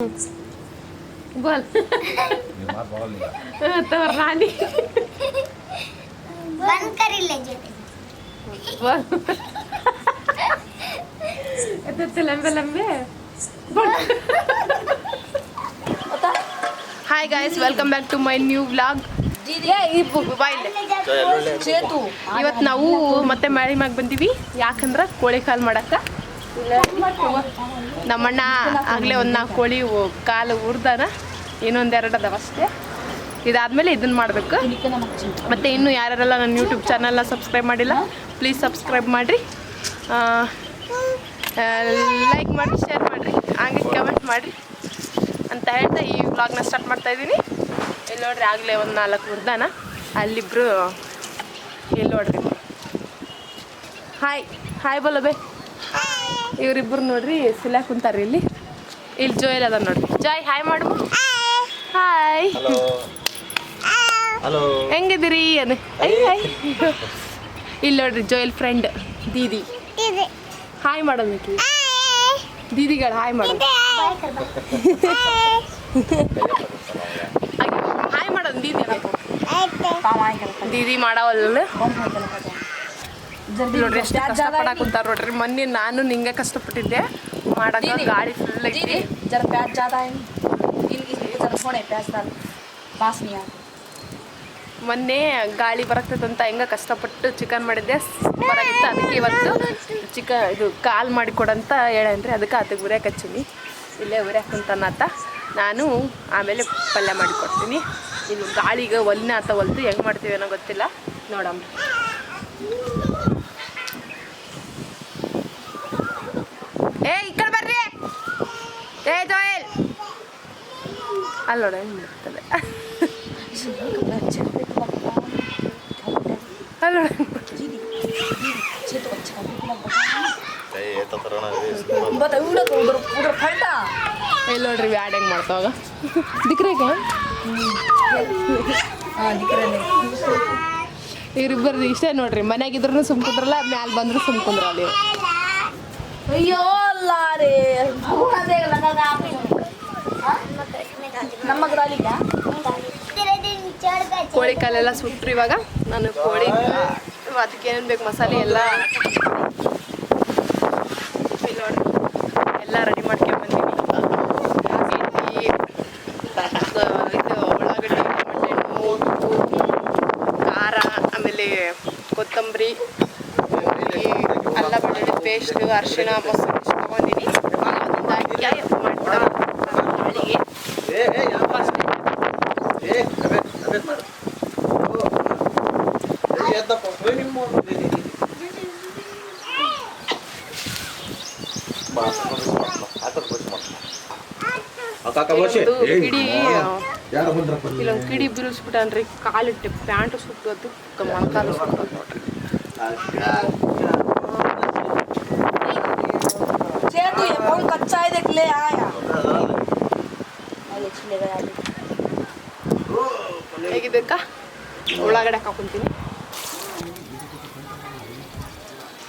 बोल तो रानी बंद करी ले बोल इतने लंबे लंबे hi guys welcome back to my new vlog ಇವತ್ತು ನಾವು ಮತ್ತೆ ಮಳೆ ಮ್ಯಾಗ ಬಂದೀವಿ ಯಾಕಂದ್ರೆ ಕೋಳಿ ಕಾಲು ಮಾಡಕ್ಕ ನಮ್ಮಣ್ಣ ಆಗಲೇ ಒಂದು 4 ಕೋಳಿ ಕಾಲು ಉರ್ದಾನ ಇನ್ನೊಂದೆರಡು ಅದಾವ ಅಷ್ಟೇ. ಇದಾದ್ಮೇಲೆ ಇದನ್ನ ಮಾಡಬೇಕು. ಮತ್ತು ಇನ್ನೂ ಯಾರೆಲ್ಲ ನನ್ನ ಯೂಟ್ಯೂಬ್ ಚಾನಲ್ನ ಸಬ್ಸ್ಕ್ರೈಬ್ ಮಾಡಿಲ್ಲ ಪ್ಲೀಸ್ ಸಬ್ಸ್ಕ್ರೈಬ್ ಮಾಡಿರಿ, ಲೈಕ್ ಮಾಡಿರಿ, ಶೇರ್ ಮಾಡಿರಿ, ಹಾಗೆ ಕಮೆಂಟ್ ಮಾಡಿರಿ ಅಂತ ಹೇಳ್ತಾ ಈ ವ್ಲಾಗ್ನ ಸ್ಟಾರ್ಟ್ ಮಾಡ್ತಾಯಿದ್ದೀನಿ. ಇಲ್ಲಿ ನೋಡ್ರಿ ಆಗಲೇ ಒಂದು 4 ಉರ್ದಾನ, ಅಲ್ಲಿಬ್ರು ಇಲ್ಲಿ ನೋಡ್ರಿ ಹಾಯ್ ಹಾಯ್ ಬೋಲ ಬೇ. ಇವರಿಬ್ಬರು ನೋಡ್ರಿ ಸಿಲ್ಯಾಕ ಕುಂತಾರ್ರಿ ಇಲ್ಲಿ ಜೋಯಲ್ ಅದ ನೋಡ್ರಿ. ಜಾಯ್ ಹಾಯ್ ಮಾಡು. ಹಾಯ್ ಹೆಂಗಿದ್ದೀರಿ ಅದ ಇಲ್ಲಿ ನೋಡ್ರಿ ಜೋಯಲ್ ಫ್ರೆಂಡ್ ದೀದಿ ಹಾಯ್ ಮಾಡೋದಕ್ಕೆ ದೀದಿಗಳು ಹಾಯ್ ಮಾಡೋದು ಹಾಯ್ ಮಾಡೋದು ದೀದಿ ದೀದಿ ಮಾಡವಲ್ಲ ನೋಡ್ರಿ ಎಷ್ಟು ಕಷ್ಟಪಡಾಕ ಕುಂತಾರ ನೋಡ್ರಿ. ಮೊನ್ನೆ ನಾನು ನಿಂಗೆ ಕಷ್ಟಪಟ್ಟಿದ್ದೆ ಮಾಡಕ್ಕೆ, ಗಾಳಿ ಫುಲ್ ಐತಿ. जरा प्याज ज़्यादा है जरा थोड़े प्याज डाल पास नहीं आते. ಮೊನ್ನೆ ಗಾಳಿ ಬರತ್ತದಂತ ಹೆಂಗೆ ಕಷ್ಟಪಟ್ಟು ಚಿಕನ್ ಮಾಡಿದ್ದೆ ಬರಾಗಿತ್ತು. ಅದಕ್ಕೆ ಇವತ್ತು ಇದು ಕಾಲ್ ಮಾಡಿಕೊಡಂತ ಹೇಳೇನ್ರಿ, ಅದಕ್ಕೆ ಅದಕ್ಕೆ ಉರಿಯಕ್ಕೆ ಹಚ್ಚೀನಿ. ಇಲ್ಲೇ ಉರಿಯಕ್ಕೆ ಕುಂತಾನಾತ. ನಾನು ಆಮೇಲೆ ಪಲ್ಯ ಮಾಡಿಕೊಡ್ತೀನಿ. ಇನ್ನು ಗಾಳಿಗೆ ಒಲಿನ ಆತ ಹೊಲ್ದು ಹೆಂಗೆ ಮಾಡ್ತೀವಿ ಅನ್ನೋ ಗೊತ್ತಿಲ್ಲ, ನೋಡಮ್ಮ. ಏ ಈ ಕಡೆ ಬರ್ರಿ, ಏ ಜೋಯಲ್ ಅಲ್ಲಿ ನೋಡ ಹೆಂಗೆ ಮಾಡ್ತದೆ ಅಲ್ಲಿ ಇಲ್ಲಿ ನೋಡ್ರಿ ವ್ಯಾಡ್ ಹೆಂಗೆ ಮಾಡ್ತಾವಾಗ ದಿಕ್ರಿಗೆ ಇವ್ರಿಬ್ಬರು ಇಷ್ಟೇ ನೋಡ್ರಿ. ಮನ್ಯಾಗಿದ್ರು ಸುಮ್ಕುಂದ್ರಲ್ಲ, ಮ್ಯಾಲೆ ಬಂದ್ರು ಸುಮ್ಕುಂದ್ರಲ್ಲ. ಅಯ್ಯೋ ಲಾರೆ ನಮ್ಮ ಗ್ರಾಲಿಗ ಕೋಳಿ ಕಾಲೆಲ್ಲ ಸುಟ್ರು. ಇವಾಗ ನಾನು ಕೋಳಿ ಅದಕ್ಕೆ ಏನೇನು ಬೇಕು ಮಸಾಲೆ ಎಲ್ಲ ನೋಡ್ರಿ ಎಲ್ಲ ರೆಡಿ ಮಾಡ್ಕೊಂಡ್ಬಂದೀನಿ. ಇದು ಉಳ್ಳಾಗಡ್ಡಿ, ಟೊಮೆಟೊ, ಉಪ್ಪು, ಖಾರ, ಆಮೇಲೆ ಕೊತ್ತಂಬರಿ, ಅಲ್ಲ ಬೆಳ್ಳುಳ್ಳಿ ಪೇಸ್ಟ್, ಅರಿಶಿಣ, ಮೊಸರು ಇಷ್ಟು ತೊಗೊಂಡಿನಿ. ಅದರಿಂದ ಹಾಕಿ ಮಾಡಿಬಿಡೋಣ ಗಾಳಿಗೆ. ಇಲ್ಲೊಂದು ಕಿಡಿ ಬಿರುಸ್ಬಿಟ್ಟನ್ರಿ, ಕಾಲಿಟ್ಟು ಪ್ಯಾಂಟ್ ಸುಟ್ಟೋದು, ಮೊಣಕಾಲು ಸುಟ್ಟೋದು ನೋಡ್ರಿ. तू ये कौन कच्चा है देख ले आया ಹೇಗಿದ್ದಕ್ಕ ಉಳ್ಳಾಗಡ್ಡೆ ಹಾಕೊಂತೀನಿ.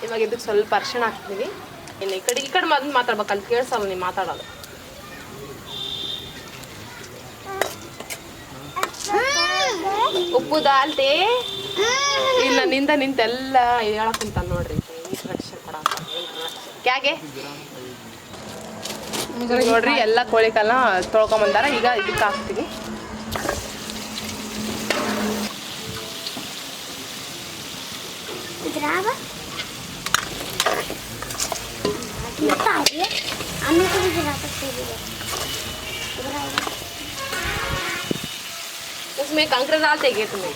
ಇವಾಗ ಇದಕ್ಕೆ ಸ್ವಲ್ಪ ಅರಿಶಿಣ ಹಾಕ್ತೀನಿ. ಇನ್ನು ಈ ಕಡೆ ಮಾತಾಡ್ಬೇಕು, ಅಲ್ಲಿ ಕೇಳಿಸಲ್ಲ ನೀವು ಮಾತಾಡೋದು. ಉಪ್ಪು ದಾಲ್ತೆ ಇಲ್ಲ ನಿಂದ ನಿಂತೆಲ್ಲ ಹೇಳಕ್ ಕುಂತ ನೋಡ್ರಿ. ಇಂಟ್ರಡಕ್ಷನ್ ಕೊಡ ಕ್ಯಾಗೆ ನೋಡ್ರಿ ಎಲ್ಲ ಕೋಳಿ ಕಾಲನ್ನ ತೊಳ್ಕೊಂಬಂದಾರ. ಈಗ ಇದಕ್ಕೆ ಹಾಕ್ತೀನಿ. उसमें कंकड़ डालते क्या तुम्हें?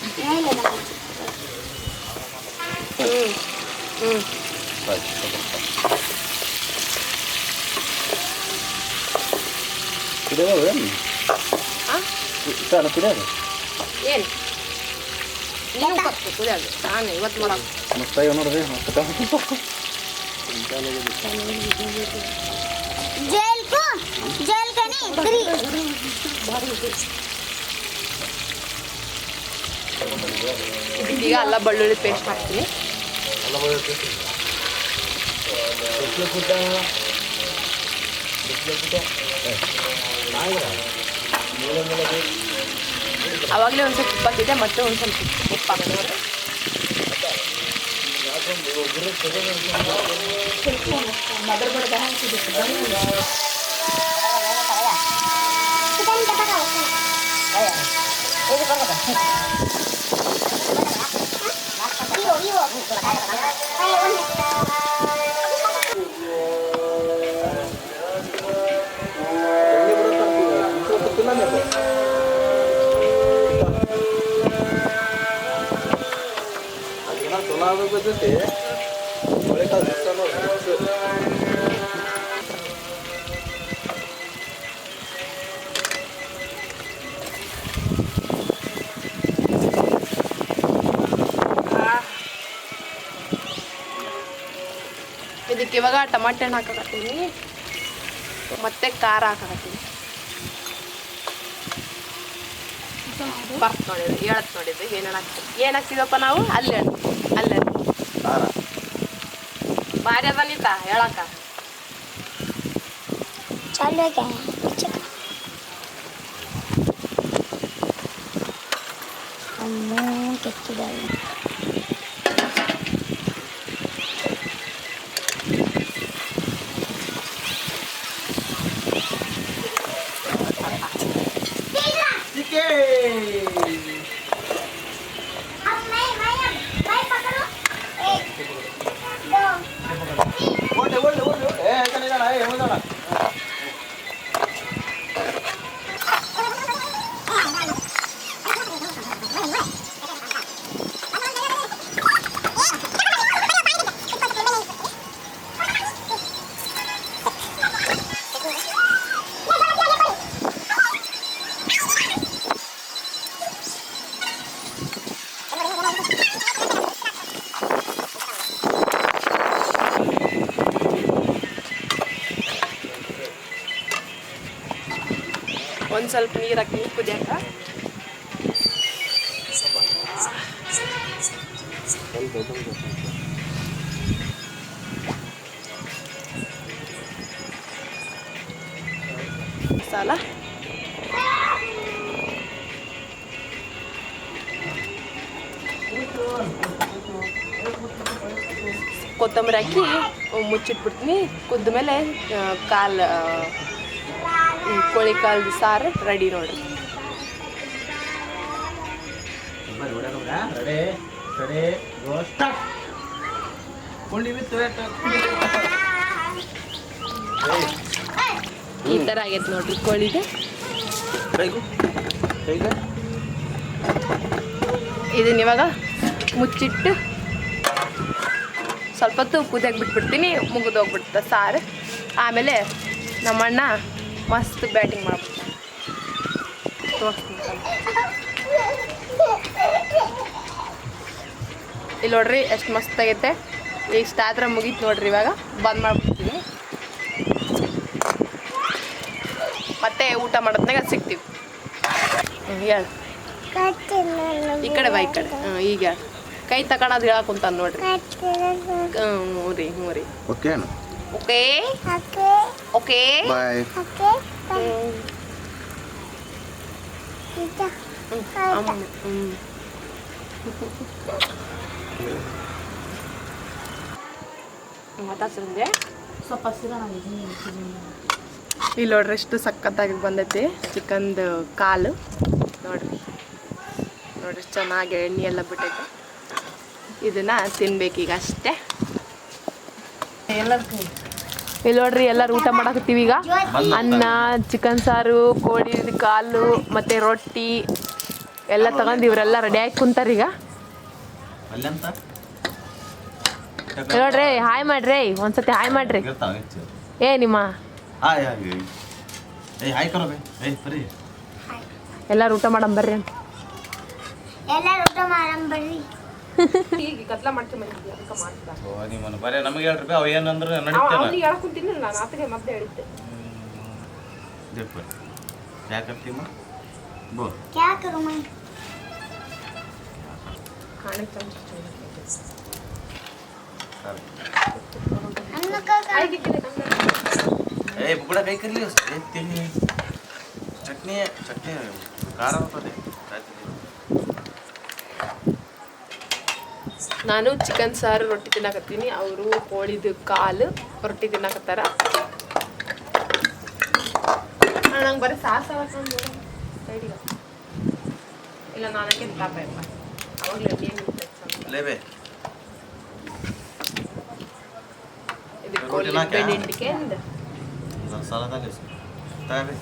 ಏನು ನೀವು ಕಪ್ಪು ಕುಡಿಯೋದು ನಾನು ಇವತ್ತು ಮಾಡೋದು. ಈಗ ಅಲ್ಲ ಬೆಳ್ಳುಳ್ಳಿ ಪೇಸ್ಟ್ ಹಾಕ್ತೀನಿ. ಅವಾಗಲೇ ಒಂದು ಸ್ವಲ್ಪ ಉಪ್ಪು ಹಾಕಿದ್ದೆ, ಮತ್ತೆ ಒಂದು ಸ್ವಲ್ಪ ಉಪ್ಪು ಹಾಕೋದು. ಇದಕ್ಕೆ ಇವಾಗ ಟಮಾಟೆ ಹಣ್ಣು ಹಾಕಕತ್ತೀನಿ, ಮತ್ತೆ ಖಾರ ಹಾಕಕತ್ತೀನಿ. ಬರ್ತ್ ನೋಡಿದ್ರಿ, ಹೇಳತ್ ನೋಡಿದ್ರಿ ಏನೇನು ಹಾಕ್ತೀವಿ, ಏನು ಹಾಕ್ತಿದಪ್ಪ ನಾವು ಅಲ್ಲೇ ಅಲ್ಲೇ ಭಾರಿ ಅದನಿತ ಹೇಳಕ್ಕ. ಒಂದು ಸ್ವಲ್ಪ ನೀರು ಹಾಕಿ ಕುದಿಯಾಕ. ಮಸಾಲ ಕೊತ್ತಂಬರಿ ಹಾಕಿ ಮುಚ್ಚಿಟ್ಬಿಡ್ತೀನಿ. ಕುದ್ದ ಮೇಲೆ ಕೋಳಿ ಕಾಲು ಸಾರು ರೆಡಿ ನೋಡ್ರಿ. ಈ ಥರ ಆಗೈತೆ ನೋಡ್ರಿ ಕೋಳಿಗೆ. ಇದನ್ನ ಇವಾಗ ಮುಚ್ಚಿಟ್ಟು ಸ್ವಲ್ಪ ಹೊತ್ತು ಕುದಿಯಾಗಿ ಬಿಟ್ಬಿಡ್ತೀನಿ, ಮುಗಿದೋಗ್ಬಿಡ್ತ ಸಾರು. ಆಮೇಲೆ ನಮ್ಮಣ್ಣ ಮಸ್ತ್ ಬ್ಯಾಟಿಂಗ್ ಮಾಡ್ಬಿಡ್ತಾನೆ. ಇಲ್ಲಿ ನೋಡ್ರಿ ಎಷ್ಟು ಮಸ್ತ್ ಆಗೈತೆ. ಇಷ್ಟ ಆದ್ರೆ ಮುಗೀತು ನೋಡ್ರಿ. ಇವಾಗ ಬಂದ್ ಮಾಡ್ಬಿಡ್ತೀನಿ, ಮತ್ತೆ ಊಟ ಮಾಡೋದ್ನಾಗ ಸಿಗ್ತೀವಿ. ಹೇಳು ಈ ಕಡೆ ಬಾ, ಈ ಕಡೆ. ಈಗ ಕೈ ತಗೊಳೋದು ಹೇಳಕ್ ಕುಂತಾನ ನೋಡ್ರಿ. ಹ್ಞೂ ರೀ ಓಕೆ ಓಕೆ ಬಾಯ್. ಮಾತಾಡ್ಸಿದ್ದೆ ಸ್ವಲ್ಪ ಇಲ್ಲಿ ನೋಡ್ರಿ ಎಷ್ಟು ಸಖತ್ತಾಗಿ ಬಂದೈತಿ ಚಿಕನ್ದು ಕಾಲು. ನೋಡ್ರಿ ಚೆನ್ನಾಗಿ ಎಣ್ಣೆ ಎಲ್ಲ ಬಿಟ್ಟೈತೆ. ಇದನ್ನ ತಿನ್ಬೇಕೀಗ ಅಷ್ಟೇ. ಇಲ್ಲಿ ನೋಡ್ರಿ ಎಲ್ಲರೂ ಊಟ ಮಾಡಕತ್ತೀವಿ ಈಗ. ಅನ್ನ, ಚಿಕನ್ ಸಾರು, ಕೋಳಿ ಕಾಲು ಮತ್ತೆ ರೊಟ್ಟಿ ಎಲ್ಲ ತಗೊಂಡು ಇವರೆಲ್ಲ ರೆಡಿ ಆಗಿ ಕುಂತಾರೀಗ. ನೋಡ್ರಿ ಹಾಯ್ ಮಾಡ್ರಿ, ಒಂದ್ಸತಿ ಹಾಯ್ ಮಾಡ್ರಿ. ನಿಮ್ಮ ಎಲ್ಲಾರು ಊಟ ಮಾಡಂ ಬರ್ರಿ ಅಂತ. ಈಗ ಕತ್ಲ ಮಾಡ್ತೀನಿ ಬರೀ ನಮಗೆ ಹೇಳ್ರಿ ಅವ ಏನಂದ್ರೆ ನಡೀತೇನೆ ಹೇಳ್ಕೊಂತೀನಿ ನಾನು ಆತಗೆ ಮತ್ತೆ ಹೇಳಿದ್ದೆ. क्या करती माँ बोल क्या करूँ मैं खाने का हम लोग का ए बुकड़ा कहीं कर लियो तेरी ಚಟ್ನಿ ಖಾರ ಬರ್ತದೆ. ನಾನು ಚಿಕನ್ ಸಾರು ರೊಟ್ಟಿ ತಿನ್ನಕತ್ತೀನಿ, ಅವರು ಕೋಳಿದು ಕಾಲು ರೊಟ್ಟಿ ತಿನ್ನಕತ್ತಾರ. ನಂಗೆ ಬರೀ ಸಾಸು ಸೈಡಿಗೆ ಇಲ್ಲ ನಾನಕ್ಕೆ ತಾಪಯಪ್ಪ ಅವಾಗಲೇ ಲೇಬೆ ಇದು ಕೋಳಿ ಬೆಂಡಿಕೆ ಅಂದ ಸಾಲದಾಗ ತಗಬಿ.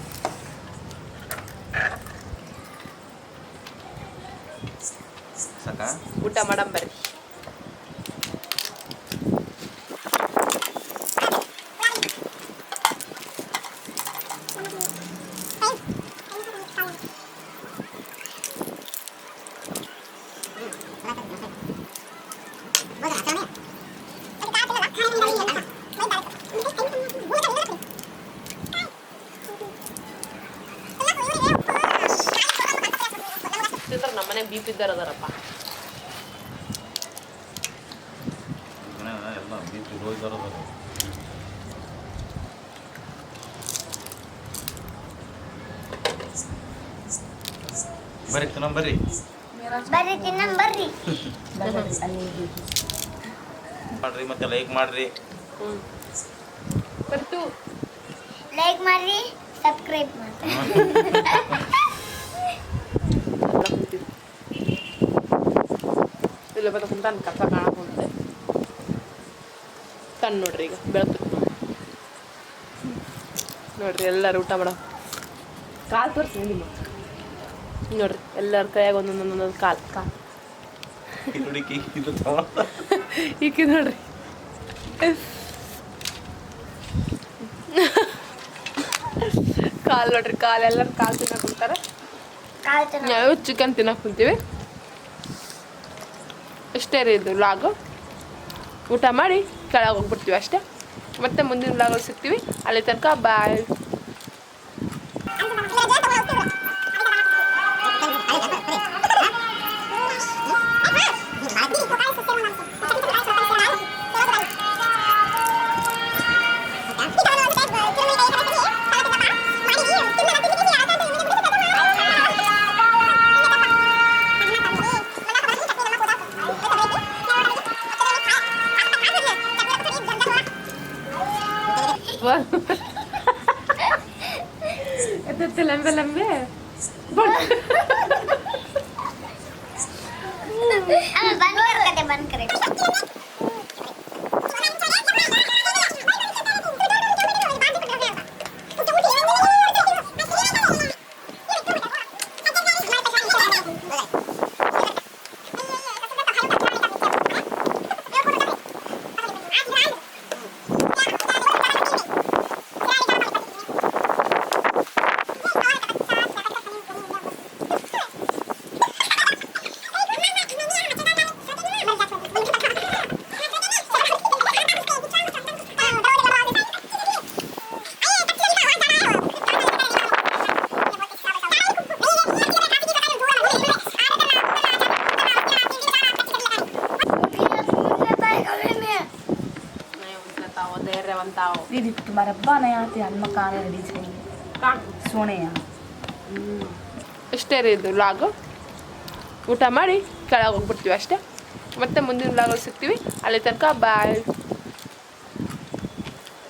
ಸಾಕಾ ಊಟ ಮಾಡಂಬರ್ರಿ. ನಮ್ಮನೆ ಬೀಪ್ ಇದ್ದಾರ ಅದಾರಪ್ಪ. ಎಲ್ಲ ಬಿ ಪಿ ರೋಗಿ ಬರೋದು. ಬರ್ರಿ ತಿನ್ನಂಬರ್ರಿ. ಮಾಡ್ರಿ ಮತ್ತೆ ಲೈಕ್ ಮಾಡ್ರಿ. ಬರ್ತು ಲೈಕ್ ಮಾಡ್ರಿ, ಸಬ್ಸ್ಕ್ರೈಬ್ ಮಾಡ್ರಿ. ಇಲ್ಲ ಬರ್ತಕ್ಕಂತ ನನ್ನ ಕಸ ಕಾಣಕೊಂಡೆ ಕಣ್ಣು ನೋಡ್ರಿ. ಈಗ ಬೆಳಕು ನೋಡ್ರಿ ಎಲ್ಲರೂ ಊಟ ಮಾಡೋ ಕಾಲು ತೋರಿಸಿ ನಿಮ್ಮ ನೋಡ್ರಿ ಎಲ್ಲರ ಕೈಯಾಗ ಒಂದೊಂದೊಂದೊಂದು ಕಾಲು ಈಕಿ ನೋಡ್ರಿ ಕಾಲು ನೋಡ್ರಿ ಕಾಲು ಎಲ್ಲರೂ ಕಾಲು ತಿನ್ನಕ್ಕೆ ಕುಂತಾರೆ. ನಾವು ಚಿಕನ್ ತಿನ್ನಕ್ಕೆ ಕುಂತೀವಿ. ಇಷ್ಟೇ ರೀ ಇದು ಲಾಗು. ಊಟ ಮಾಡಿ ಕೆಳಗೆ ಹೋಗ್ಬಿಡ್ತೀವಿ ಅಷ್ಟೇ. ಮತ್ತೆ ಮುಂದಿನ ಲಾಗಲ್ಲಿ ಸಿಗ್ತೀವಿ. ಅಲ್ಲಿ ತನಕ ಬಾಯ್. लंबे लंबे बंद करे दीदी तुम्हारा अब्बा नहीं आते अम्मा खाना रेडी चाहिए सोने ಇಷ್ಟೇ ರೀ ಇದು ಲಾಗು. ಊಟ ಮಾಡಿ ಕೆಳಗೆ ಹೋಗ್ಬಿಡ್ತೀವಿ ಅಷ್ಟೇ. ಮತ್ತೆ ಮುಂದಿನ ಲಾಗಲ್ಲಿ ಸಿಗ್ತೀವಿ. ಅಲ್ಲಿ ತನಕ ಬಾಯ್.